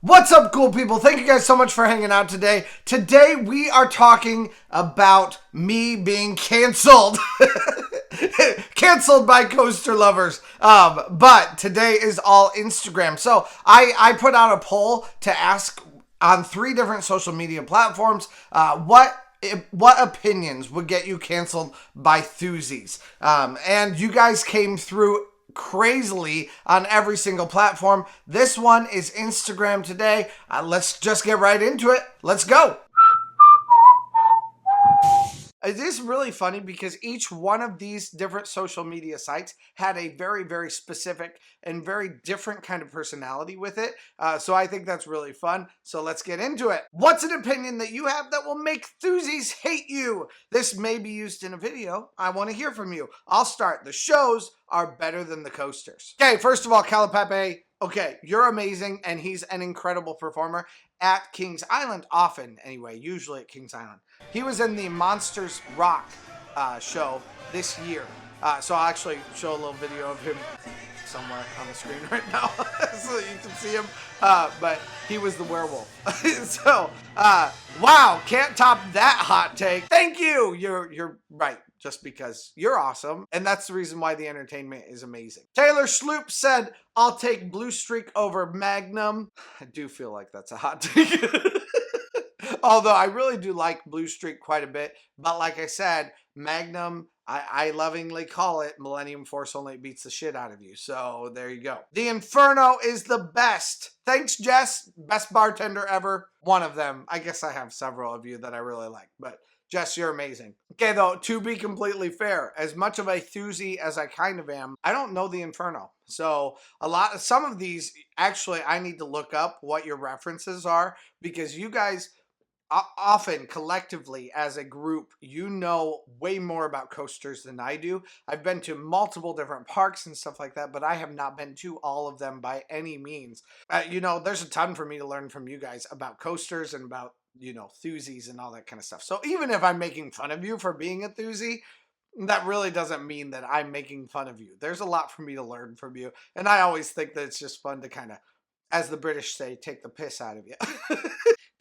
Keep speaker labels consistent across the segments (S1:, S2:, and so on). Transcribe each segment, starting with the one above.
S1: What's up, cool people? Thank you guys so much for hanging out today. Today we are talking about me being canceled. Canceled by coaster lovers. But today is all Instagram. So I put out a poll to ask on 3 different social media platforms what opinions would get you canceled by Thusies. And you guys came through crazily on every single platform. This one is Instagram today. Let's just get right into it. Let's go. It is really funny because each one of these different social media sites had a very, very specific and very different kind of personality with it. So I think that's really fun. So let's get into it. What's an opinion that you have that will make Thusies hate you? This may be used in a video. I want to hear from you. I'll start. The shows are better than the coasters. Okay, first of all, CALB. Okay, you're amazing, and he's an incredible performer at Kings Island, often anyway, usually at Kings Island. He was in the Monsters Rock show this year. So I'll actually show a little video of him somewhere on the screen right now so you can see him. But he was the werewolf. So, wow, can't top that hot take. Thank you. You're right. Just because you're awesome. And that's the reason why the entertainment is amazing. Taylor Sloop said, I'll take Blue Streak over Magnum. I do feel like that's a hot take. Although I really do like Blue Streak quite a bit. But like I said, Magnum, I lovingly call it Millennium Force only beats the shit out of you. So there you go. The Inferno is the best. Thanks, Jess. Best bartender ever. One of them. I guess I have several of you that I really like. But Jess, you're amazing. Okay, though, to be completely fair, as much of a Thusie as I kind of am, I don't know the Inferno. So some of these, actually, I need to look up what your references are because you guys often collectively as a group, you know way more about coasters than I do. I've been to multiple different parks and stuff like that, but I have not been to all of them by any means. There's a ton for me to learn from you guys about coasters and about Thusies and all that kind of stuff. So even if I'm making fun of you for being a Thusie, that really doesn't mean that I'm making fun of you. There's a lot for me to learn from you. And I always think that it's just fun to kind of, as the British say, take the piss out of you.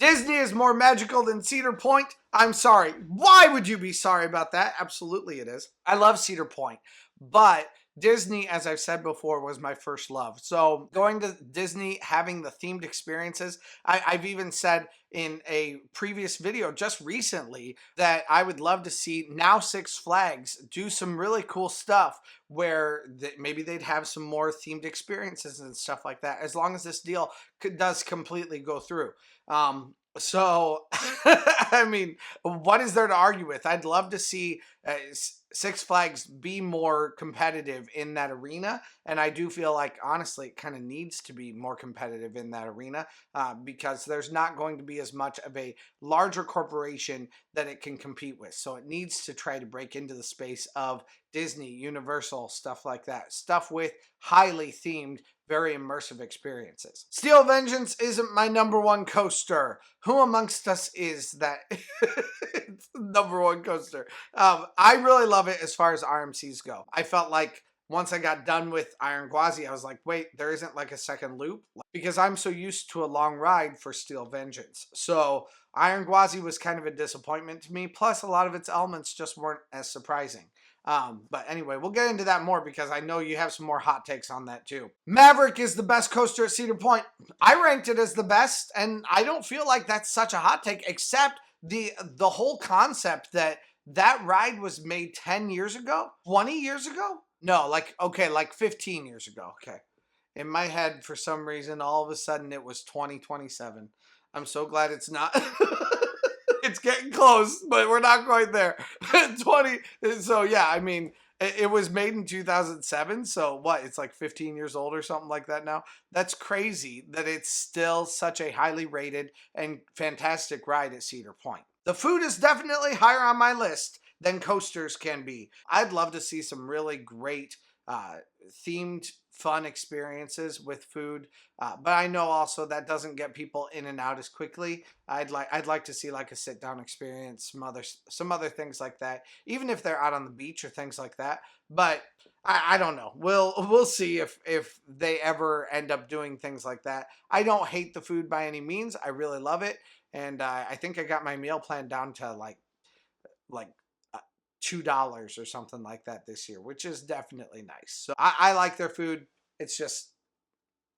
S1: Disney is more magical than Cedar Point. I'm sorry. Why would you be sorry about that? Absolutely it is. I love Cedar Point, but Disney, as I've said before, was my first love. So going to Disney, having the themed experiences, I've even said in a previous video just recently that I would love to see now Six Flags do some really cool stuff where maybe they'd have some more themed experiences and stuff like that, as long as this deal does completely go through. So, I mean, what is there to argue with? I'd love to see Six Flags be more competitive in that arena. And I do feel like, honestly, it kind of needs to be more competitive in that arena because there's not going to be as much of a larger corporation that it can compete with. So it needs to try to break into the space of Disney, Universal, stuff like that. Stuff with highly themed, very immersive experiences. Steel Vengeance isn't my #1 coaster. Who amongst us is that? It's the #1 coaster. I really love it as far as RMCs go. I felt like once I got done with Iron Gwazi, I was like, wait, there isn't like a second loop? Because I'm so used to a long ride for Steel Vengeance. So Iron Gwazi was kind of a disappointment to me. Plus, a lot of its elements just weren't as surprising. But anyway, we'll get into that more because I know you have some more hot takes on that too. Maverick is the best coaster at Cedar Point. I ranked it as the best, and I don't feel like that's such a hot take, except the whole concept that ride was made 10 years ago, 20 years ago. No, like 15 years ago. Okay. In my head, for some reason, all of a sudden it was 2027. I'm so glad it's not. It's getting close, but we're not quite there. 20. So yeah, I mean, it was made in 2007. So what? It's like 15 years old or something like that now. That's crazy that it's still such a highly rated and fantastic ride at Cedar Point. The food is definitely higher on my list than coasters can be. I'd love to see some really great themed fun experiences with food, but I know also that doesn't get people in and out as quickly. I'd like to see like a sit down experience, some other things like that, even if they're out on the beach or things like that. But I don't know. We'll see if they ever end up doing things like that. I don't hate the food by any means. I really love it, and I think I got my meal plan down to like $2 or something like that this year, which is definitely nice. So I like their food. It's just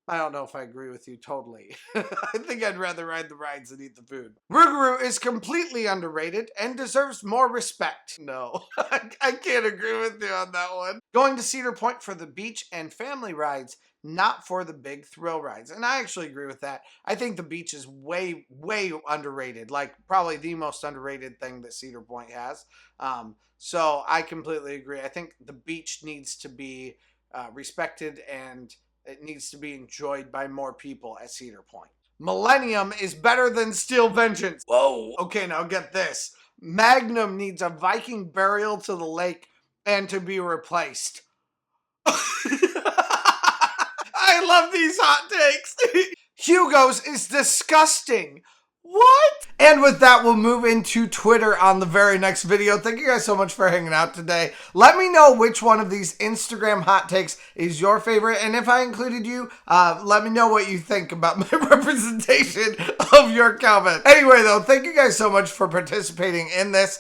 S1: I don't know if I agree with you totally. I think I'd rather ride the rides than eat the food. Rougarou is completely underrated and deserves more respect. No, I can't agree with you on that one. Going to Cedar Point for the beach and family rides, not for the big thrill rides. And I actually agree with that. I think the beach is way, way underrated. Like probably the most underrated thing that Cedar Point has. So I completely agree. I think the beach needs to be respected, and it needs to be enjoyed by more people at Cedar Point. Millennium is better than Steel Vengeance. Whoa. Okay, now get this. Magnum needs a Viking burial to the lake and to be replaced. I love these hot takes. Hugo's is disgusting. What? And with that, we'll move into Twitter on the very next video. Thank you guys so much for hanging out today. Let me know which one of these Instagram hot takes is your favorite. And if I included you, let me know what you think about my representation of your comment. Anyway, though, thank you guys so much for participating in this.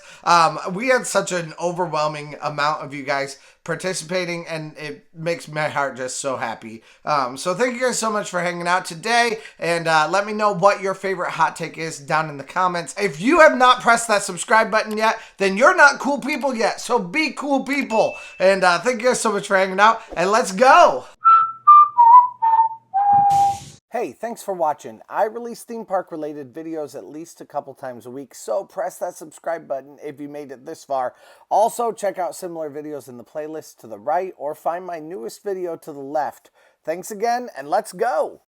S1: We had such an overwhelming amount of you guys participating, and it makes my heart just so happy. So thank you guys so much for hanging out today, and let me know what your favorite hot take is down in the comments. If you have not pressed that subscribe button yet, then you're not cool people yet, so be cool people. And thank you guys so much for hanging out, and let's go. Hey, thanks for watching. I release theme park related videos at least a couple times a week, so press that subscribe button if you made it this far. Also, check out similar videos in the playlist to the right, or find my newest video to the left. Thanks again, and let's go!